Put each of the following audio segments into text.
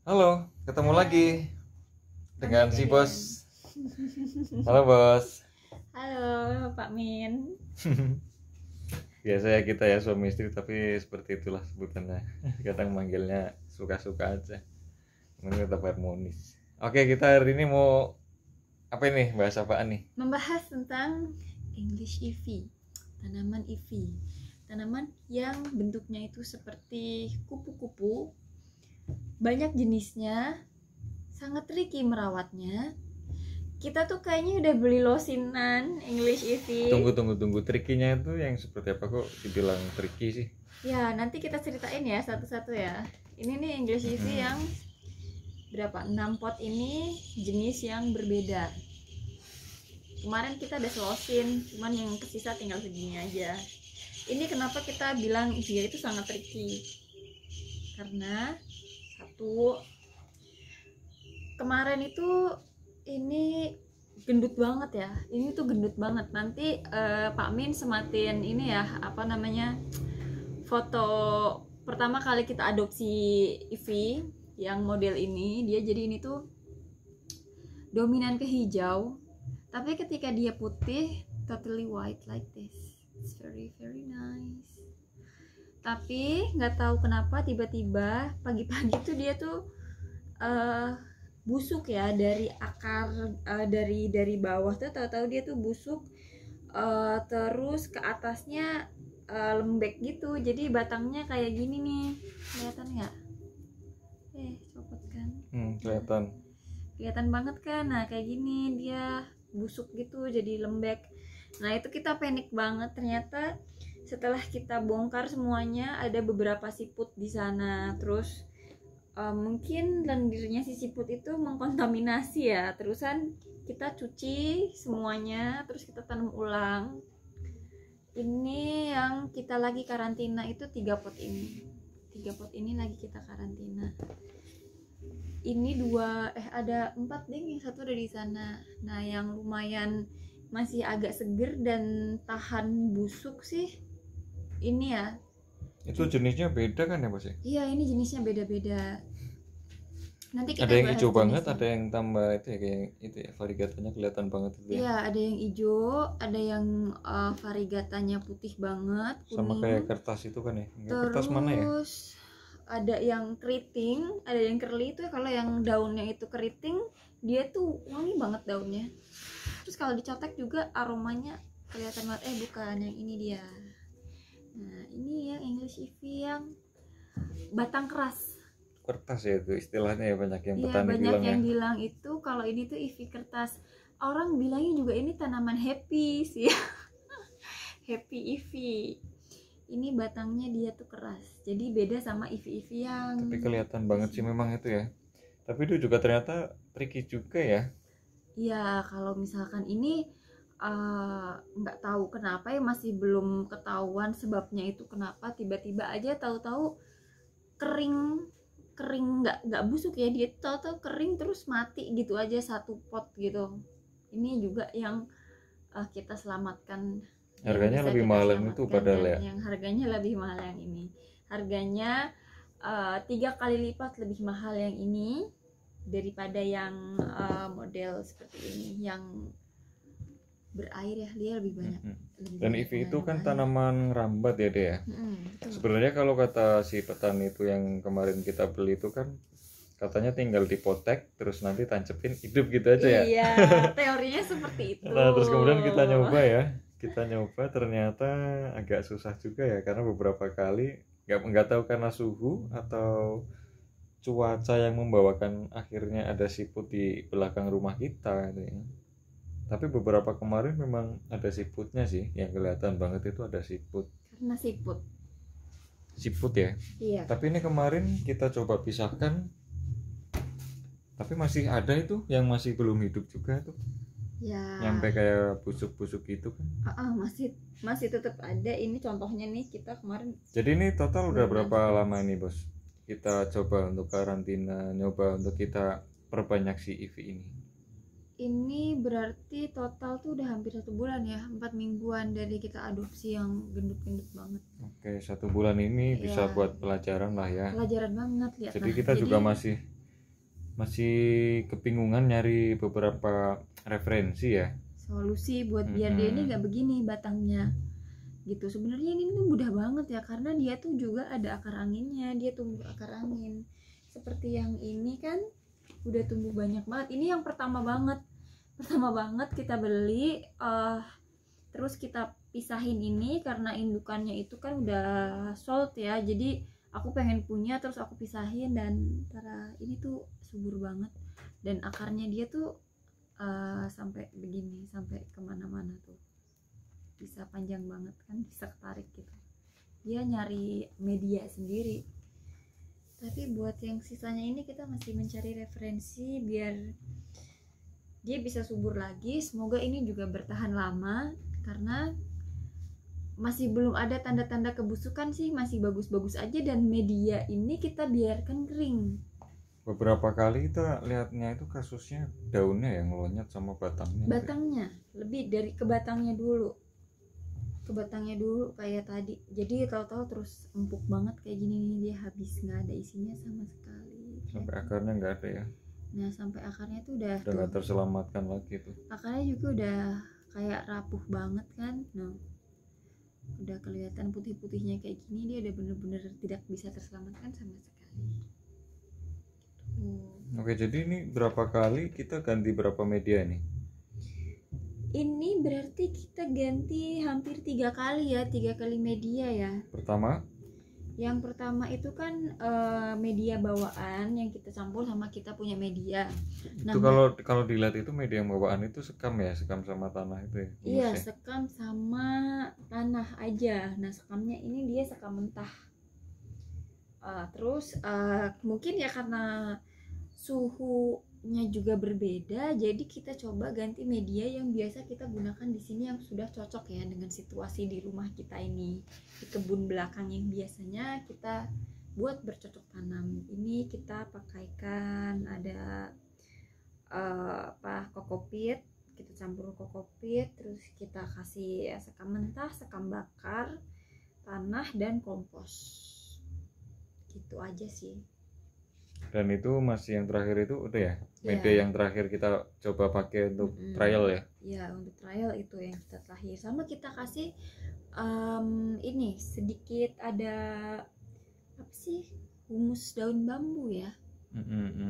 Halo, ketemu lagi dengan si Kami bos. Halo bos. Halo Pak Min. Biasa ya kita ya suami istri, tapi seperti itulah sebutannya. Kadang manggilnya suka-suka aja. Mungkin tetap harmonis. Oke, kita hari ini mau apa ini? Bahas apaan nih? Membahas tentang English ivy, tanaman ivy. Tanaman yang bentuknya itu seperti kupu-kupu. Banyak jenisnya, sangat tricky merawatnya. Kita tuh kayaknya udah beli losinan English ivy. Tunggu. Trikinya itu yang seperti apa kok dibilang tricky sih? Ya, nanti kita ceritain ya satu-satu ya. Ini nih English ivy yang berapa? 6 pot ini jenis yang berbeda. Kemarin kita udah selosin, cuman yang kesisa tinggal segini aja. Ini kenapa kita bilang dia itu sangat tricky? Karena satu, kemarin itu ini gendut banget ya. Ini tuh gendut banget. Nanti Pak Min sematin ini ya, apa namanya, foto pertama kali kita adopsi Ivy yang model ini. Dia jadi ini tuh dominan ke hijau, tapi ketika dia putih totally white like this. It's very nice. Tapi nggak tahu kenapa tiba-tiba pagi-pagi tuh dia tuh busuk ya dari akar, dari bawah tuh tahu-tahu dia tuh busuk, terus ke atasnya lembek gitu, jadi batangnya kayak gini nih, kelihatan nggak? Copot kan? Kelihatan banget kan? Nah kayak gini dia busuk gitu, jadi lembek. Nah itu kita panik banget, ternyata setelah kita bongkar semuanya ada beberapa siput di sana. Terus mungkin lendirnya si siput itu mengkontaminasi ya. Terusan kita cuci semuanya, terus kita tanam ulang. Ini yang kita lagi karantina itu 3 pot ini. 3 pot ini lagi kita karantina. Ini ada 4 ding, yang satu ada di sana. Nah yang lumayan masih agak seger dan tahan busuk sih ini ya. Itu jenisnya beda kan ya bos ya? Iya, ini jenisnya beda-beda. Nanti kita ada yang hijau banget, jenisnya. ada yang tambah itu ya, kayak itu ya, variegatanya kelihatan banget itu ya. Iya, ada yang hijau, ada yang variegatanya putih banget, kuning. Sama kayak kertas itu kan ya. Kertas mana ya? Terus ada yang keriting, ada yang curly. Itu kalau yang daunnya itu keriting, dia tuh wangi banget daunnya. Terus kalau dicotek juga aromanya kelihatan banget. Bukan, yang ini dia. Nah ini yang English ivy yang batang keras. Kertas ya itu istilahnya ya, banyak yang Iya, petani banyak bilang yang ya. bilang itu kalau ini tuh ivy kertas. Orang bilangnya juga ini tanaman happy sih. Happy ivy. Ini batangnya dia tuh keras, jadi beda sama ivy yang. Tapi kelihatan banget sih memang itu ya. Tapi itu juga ternyata tricky juga ya. Iya, kalau misalkan ini nggak tahu kenapa ya, masih belum ketahuan sebabnya itu kenapa tiba-tiba aja tahu-tahu kering nggak busuk ya, dia tahu-tahu kering terus mati gitu aja satu pot gitu. Ini juga yang kita selamatkan. Harganya lebih mahal yang itu padahal ya. Yang harganya lebih mahal yang ini. Harganya 3 kali lipat lebih mahal yang ini daripada yang model seperti ini yang berair ya, dia lebih banyak. Dan ivy itu kan tanaman rambat ya dia. Sebenarnya kalau kata si petani itu yang kemarin kita beli itu kan katanya tinggal dipotek terus nanti tancepin hidup gitu aja ya. Iya, teorinya seperti itu. Nah terus kemudian kita nyoba ternyata agak susah juga ya, karena beberapa kali nggak tahu karena suhu atau cuaca yang membawakan akhirnya ada siput di belakang rumah kita gitu ya. Tapi beberapa kemarin memang ada siputnya sih, yang kelihatan banget itu ada siput. Karena Siput ya. Iya. Tapi ini kemarin kita coba pisahkan, tapi masih ada itu yang masih belum hidup juga tuh. Ya. Nyampe kayak busuk-busuk gitu kan. Masih tetap ada. Ini contohnya nih kita kemarin. Jadi ini total udah berapa lama ini bos? Kita coba untuk karantina, nyoba untuk kita perbanyak si ivy ini. Ini berarti total tuh udah hampir 1 bulan ya, 4 mingguan dari kita adopsi yang gendut-gendut banget. Oke, 1 bulan ini bisa buat pelajaran lah ya. Pelajaran banget, lihat. Jadi kita juga masih masih kebingungan nyari beberapa referensi ya. Solusi buat biar dia ini nggak begini batangnya gitu. Sebenarnya ini tuh mudah banget ya, karena dia tuh juga ada akar anginnya, dia tumbuh akar angin seperti yang ini kan udah tumbuh banyak banget. Ini yang pertama banget kita beli, terus kita pisahin ini karena indukannya itu kan udah sold ya, jadi aku pengen punya, terus aku pisahin, dan ini tuh subur banget dan akarnya dia tuh sampai begini, sampai kemana-mana tuh, bisa panjang banget kan, bisa ketarik gitu. Dia nyari media sendiri. Tapi buat yang sisanya ini kita masih mencari referensi biar dia bisa subur lagi. Semoga ini juga bertahan lama, karena masih belum ada tanda-tanda kebusukan sih, masih bagus-bagus aja, dan media ini kita biarkan kering. Beberapa kali kita lihatnya itu kasusnya daunnya yang ngelonyot sama batangnya. Lebih dari ke batangnya dulu kayak tadi. Jadi kalau tahu terus empuk banget kayak gini nih, dia habis nggak ada isinya sama sekali. Sampai akarnya nggak ada ya. Nah sampai akarnya tuh udah nggak terselamatkan lagi tuh. Akarnya juga udah kayak rapuh banget kan. Nah udah kelihatan putih-putihnya kayak gini, dia udah bener-bener tidak bisa terselamatkan sama sekali. Oke, jadi ini berapa kali kita ganti berapa media nih? Ini berarti kita ganti hampir 3 kali ya, 3 kali media ya. Yang pertama itu kan media bawaan yang kita campur sama kita punya media. Itu kalau dilihat itu media yang bawaan itu sekam ya, sekam sama tanah itu ya? Iya, sekam sama tanah aja. Nah sekamnya ini dia sekam mentah. Terus mungkin ya karena suhunya juga berbeda, jadi kita coba ganti media yang biasa kita gunakan di sini yang sudah cocok ya dengan situasi di rumah kita ini, di kebun belakang yang biasanya kita buat bercocok tanam. Ini kita pakaikan ada kokopit, kita campur kokopit, terus kita kasih sekam mentah, sekam bakar, tanah, dan kompos. Gitu aja sih. Dan itu masih yang terakhir itu udah ya? Media yang terakhir kita coba pakai untuk trial ya? Iya, untuk trial itu yang kita terakhir. Sama kita kasih ini sedikit ada apa sih, humus daun bambu ya?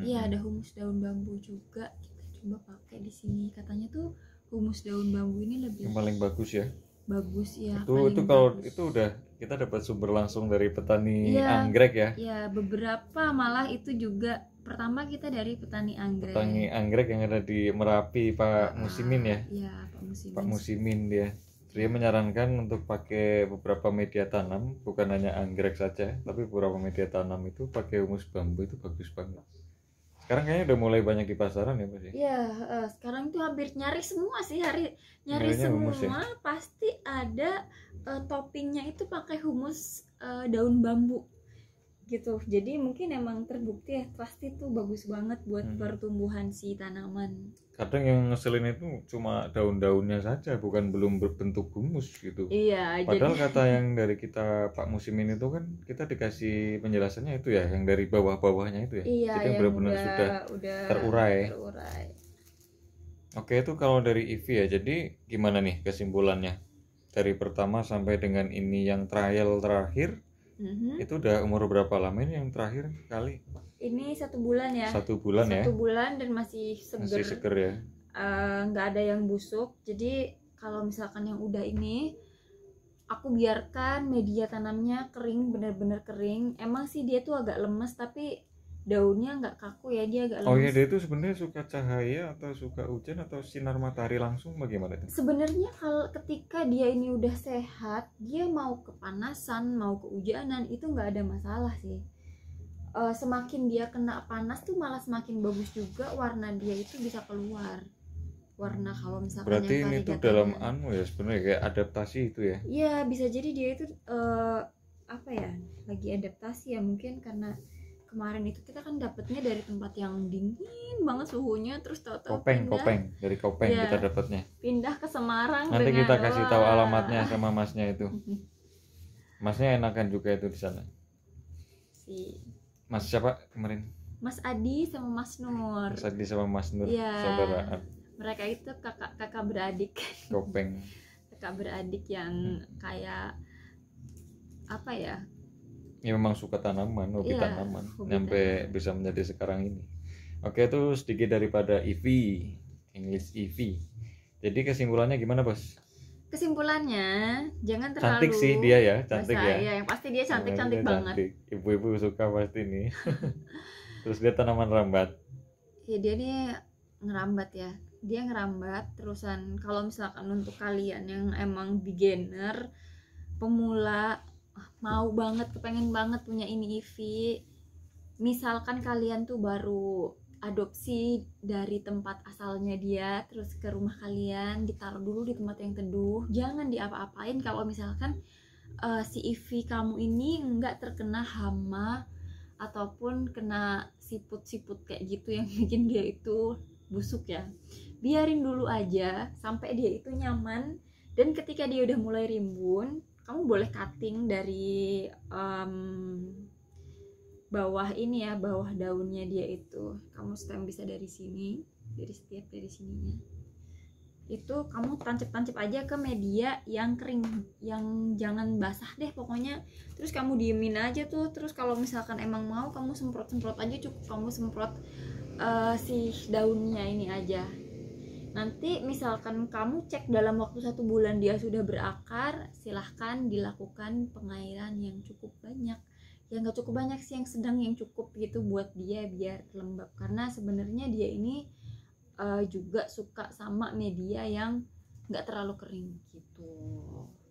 Iya, ada humus daun bambu juga kita coba pakai di sini. Katanya tuh humus daun bambu ini lebih yang paling bagus ya? Bagus ya. Itu kalau bagus. Itu udah kita dapat sumber langsung dari petani anggrek ya? Iya, beberapa malah itu juga pertama kita dari petani anggrek. Petani anggrek yang ada di Merapi, Pak Musimin ya? Iya, Pak Musimin. Pak Musimin dia menyarankan untuk pakai beberapa media tanam, bukan hanya anggrek saja, tapi beberapa media tanam itu pakai humus bambu, itu bagus banget. Sekarang kayaknya udah mulai banyak di pasaran ya Mas ya? Iya, sekarang tuh hampir nyari semua sih, nyari semua ya? Pasti ada toppingnya itu pakai humus daun bambu gitu. Jadi mungkin emang terbukti ya, pasti tuh bagus banget buat pertumbuhan si tanaman. Kadang yang ngeselin itu cuma daun-daunnya saja, belum berbentuk humus gitu. Iya. Padahal kata yang dari kita Pak Musimin itu kan kita dikasih penjelasannya itu ya, yang dari bawah-bawahnya itu ya. Iya, jadi yang benar-benar sudah terurai. Oke, itu kalau dari IV ya. Jadi gimana nih kesimpulannya? Dari pertama sampai dengan ini yang trial terakhir, itu udah umur berapa lama ini yang terakhir kali? Ini 1 bulan ya. 1 bulan ya. 1 bulan dan masih seger ya. Nggak ada yang busuk. Jadi kalau misalkan yang udah ini, aku biarkan media tanamnya kering, benar-benar kering. Emang sih dia tuh agak lemes, tapi daunnya nggak kaku ya, dia agak lemes. Oh iya, dia itu sebenarnya suka cahaya atau suka hujan atau sinar matahari langsung, bagaimana itu? Sebenarnya kalau ketika dia ini udah sehat, dia mau kepanasan, mau kehujanan itu nggak ada masalah sih. Semakin dia kena panas tuh malah semakin bagus juga, warna dia itu bisa keluar. Warna kalau misalkan berarti ini tuh dalam ya sebenarnya kayak adaptasi itu ya? Iya, bisa jadi dia itu apa ya, lagi adaptasi ya, mungkin karena kemarin itu kita kan dapetnya dari tempat yang dingin banget suhunya, terus tahu-tahu dari Kopeng ya, kita dapatnya pindah ke Semarang. Nanti kita kasih tahu alamatnya sama masnya itu. Masnya enakan juga itu di sana. Si Mas siapa kemarin? Mas Adi sama Mas Nur. Mas Adi sama Mas Nur, Iya. saudaraan. Mereka itu kakak beradik. Kopeng. Kakak beradik yang kayak apa ya? Ya memang suka tanaman, hobi Iya, tanaman, hobi sampai bisa menjadi sekarang ini. Oke, itu sedikit daripada Ivy, English Ivy. Jadi kesimpulannya gimana, Bos? Kesimpulannya, jangan terlalu Cantik sih dia ya, cantik basah. ya. Ya, yang pasti dia cantik-cantik Dia banget. cantik. Ibu-ibu suka pasti nih. Terus dia tanaman rambat. Ya dia nih ngerambat ya. Dia ngerambat terusan. Kalau misalkan untuk kalian yang emang beginner, pemula, mau banget, kepengen banget punya ini Ivy. Misalkan kalian tuh baru adopsi dari tempat asalnya dia, terus ke rumah kalian, ditaruh dulu di tempat yang teduh, jangan diapa-apain kalau misalkan si Ivy kamu ini nggak terkena hama ataupun kena siput-siput kayak gitu yang bikin dia itu busuk ya. Biarin dulu aja sampai dia itu nyaman, dan ketika dia udah mulai rimbun, kamu boleh cutting dari bawah ini ya, bawah daunnya dia itu. Kamu stem bisa dari sini, dari sininya. Itu kamu tancap-tancap aja ke media yang kering, yang jangan basah deh pokoknya. Terus kamu diemin aja tuh. Terus kalau misalkan emang mau, kamu semprot-semprot aja, cukup kamu semprot si daunnya ini aja. Nanti misalkan kamu cek dalam waktu 1 bulan dia sudah berakar, silahkan dilakukan pengairan yang cukup banyak. Ya nggak cukup banyak sih, yang sedang, yang cukup gitu buat dia biar lembab. Karena sebenarnya dia ini juga suka sama media yang nggak terlalu kering gitu.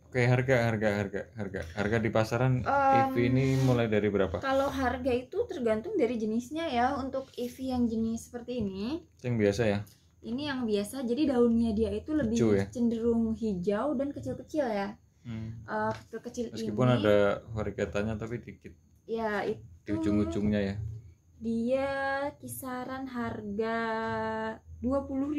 Oke, harga di pasaran Ivy ini mulai dari berapa? Kalau harga itu tergantung dari jenisnya ya. Untuk Ivy yang jenis seperti ini, Yang biasa ya? ini yang biasa, jadi daunnya dia itu lebih Hijau ya? cenderung hijau dan kecil-kecil ya. Kecil-kecil Meskipun ini ada variegatanya tapi dikit ya, itu di ujung-ujungnya ya. dia kisaran harga 20.000,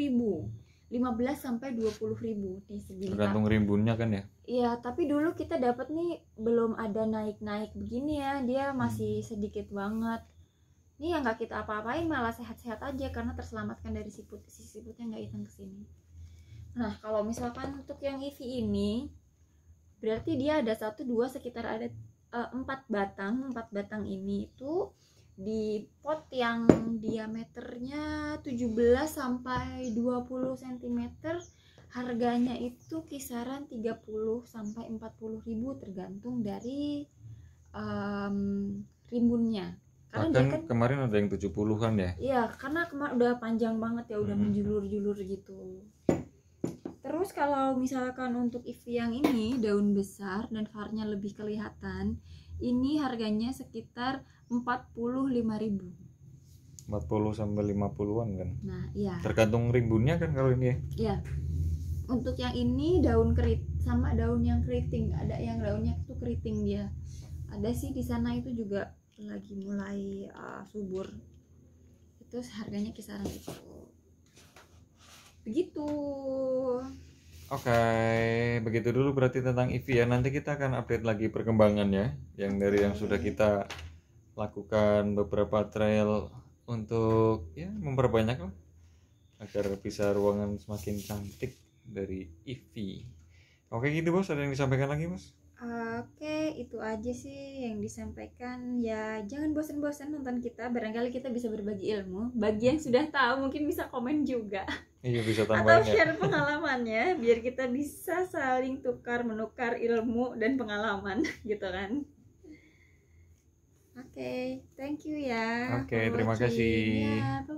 15 sampai 20.000 nih segini. Tergantung rimbunnya kan ya. Iya, tapi dulu kita dapat nih belum ada naik-naik begini ya, dia masih sedikit banget. Ini yang nggak kita apa-apain, malah sehat-sehat aja karena terselamatkan dari siput. Si siputnya nggak datang ke sini. Nah, kalau misalkan untuk yang Ivy ini, berarti dia ada 1, 2, sekitar ada 4 batang. 4 batang ini itu di pot yang diameternya 17 sampai 20 cm. Harganya itu kisaran 30 sampai 40.000 tergantung dari rimbunnya. Karena Bahkan dia kan kemarin ada yang 70-an ya. iya, karena kemarin udah panjang banget ya, udah menjulur-julur gitu. Terus kalau misalkan untuk Ivy yang ini daun besar dan farnya lebih kelihatan, ini harganya sekitar 45.000. 40 sampai 50-an kan. Nah, iya. Tergantung rimbunnya kan kalau ini ya. Iya. Untuk yang ini daun kerit sama daun yang keriting, ada yang daunnya itu keriting dia. Ada sih di sana itu juga lagi mulai subur. Itu harganya kisaran itu. Begitu. Oke, begitu dulu berarti tentang Ivy ya. Nanti kita akan update lagi perkembangannya yang dari yang sudah kita lakukan beberapa trial untuk ya memperbanyak lah agar bisa ruangan semakin cantik dari Ivy. Oke gitu Bos, ada yang disampaikan lagi Bos? Oke, itu aja sih yang disampaikan. Ya, jangan bosan-bosan nonton kita. Barangkali kita bisa berbagi ilmu. Bagi yang sudah tahu mungkin bisa komen juga. Iya, bisa Atau tambahin ya. share pengalamannya biar kita bisa saling tukar menukar ilmu dan pengalaman gitu kan. Oke, thank you ya. Oke, for terima watching. kasih. Ya, bye-bye.